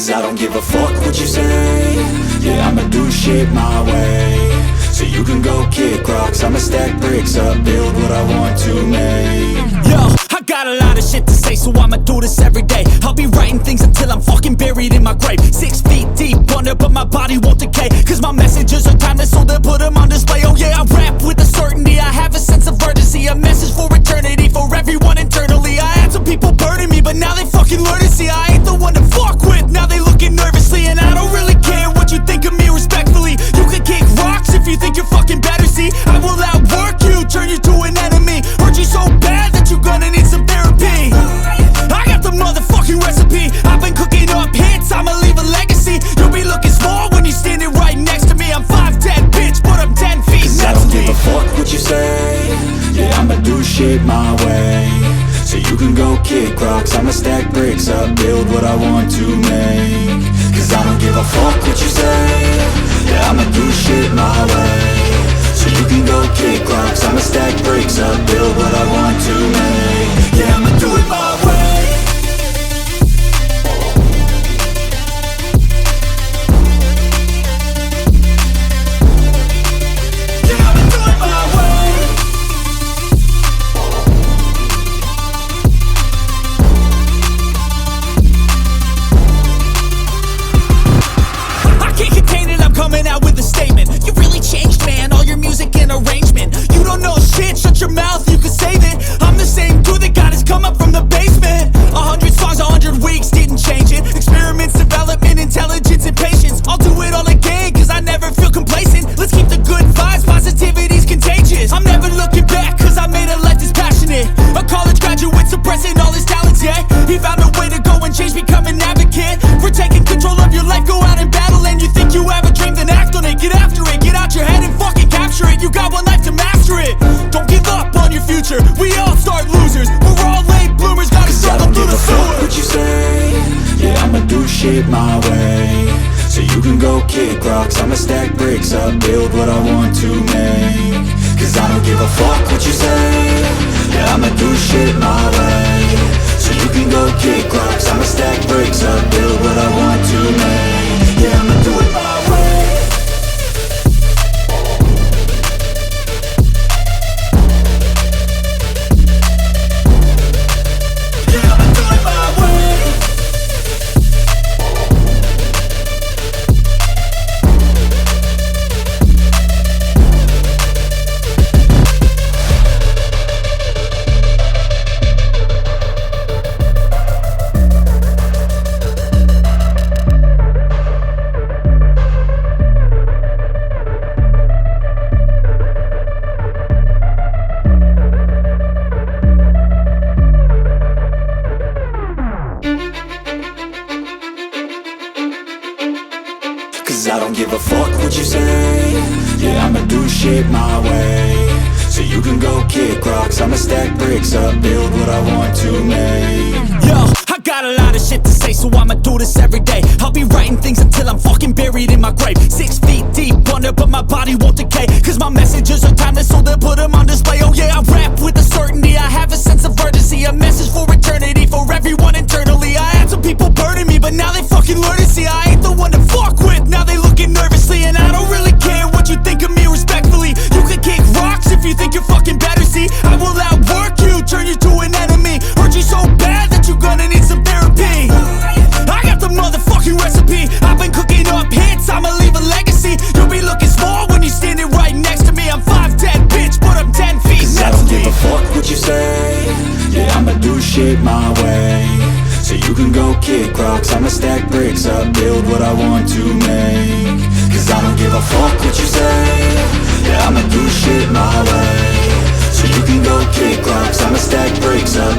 Cause I don't give a fuck what you say. Yeah, I'ma do shit my way. So you can go kick rocks, I'ma stack bricks up, build what I want to make. Yo, I got a lot of shit to say, so I'ma do this every day. I'll be writing things until I'm fucking buried in my grave. 6 feet deep under, but my body won't decay. Cause my messages are timeless, so they'll put them on display. Oh yeah, I rap with a certainty, I have a sense of urgency. A message for eternity, for everyone internally. I had some people burning me, but now they fucking learn to see I ain't the one to fuck with, now they looking nervously. And I don't really care what you think of me, respectfully. You can kick rocks if you think you're fucking better, see. I will outwork you, turn you to an enemy. Hurt you so bad that you're gonna need some therapy. I got the motherfucking recipe, I've been cooking up hits, I'ma leave a legacy. You'll be looking small when you're standing right next to me. I'm 5'10", bitch, but I'm 10 feet. Cause I don't give a fuck what you say. Yeah, I'ma do shit my way. So you can go kick rocks, I'ma stack bricks up, build what I want to make. Cause I don't give a fuck what you say. Yeah, I'ma do shit my way. So you can go kick rocks, I'ma stack bricks up, build what I want to make. Yeah, I'ma do it my way. Coming out with a statement. You really changed, man, all your music and arrangement. You don't know shit, shut your mouth, you can save it. I'm the same dude that got his come up from the basement. 100 songs, 100 weeks, didn't change it. Experiments, development, intelligence, and patience. I'll do it all again, cause I never feel complacent. Let's keep the good vibes, positivity's contagious. I'm never looking back, cause I made a life that's passionate. A college graduate suppressing all his talents, yeah. He found a way to go and change, become an advocate for taking control of your life, go out and battle. And you think you have a dream, then act on it, get after it, get out your head and fucking capture it. You got one life to master it. Don't give up on your future, we all start losers. We're all late bloomers, gotta struggle through the sewer. Fuck what you say. Yeah, I'ma do shit my way. So you can go kick rocks, I'ma stack bricks up, build what I want to make. Cause I don't give a fuck what you say. Yeah, I'ma do shit my way. So you can go kick rocks, I'ma stack bricks up, build what I want to make. Yeah, I'ma do it my way. Cause I don't give a fuck what you say. Yeah, I'ma do shit my way. So you can go kick rocks, I'ma stack bricks up, build what I want to make. Yo, I got a lot of shit to say, so I'ma do this every day. I'll be writing things until I'm fucking buried in my grave. 6 feet deep under, but my body won't decay. Cause my messages are timeless, so they'll put them on display. Oh yeah, I rap with a certainty, I have a sense of urgency. A message for eternity, for everyone internally. I had some people burning me, but now they fucking learn to see I ain't the one to fuck with, now they looking nervously. And I don't really care what you think of me, respectfully. You can kick rocks if you think you're fucking better, see. I will outwork you, turn you to an enemy. Hurt you so bad that you're gonna need some therapy. I got the motherfucking recipe, I've been cooking up hits, I'ma leave a legacy. You'll be looking small when you're standing right next to me. I'm 5'10", bitch, but I'm 10 feet. Cause I don't give a fuck what you say. Yeah, I'ma do shit my way. So you can go kick rocks, I'ma stack bricks up, build what I want to make. Cause I don't give a fuck what you say. Yeah, I'ma do shit my way. So you can go kick rocks, I'ma stack bricks up,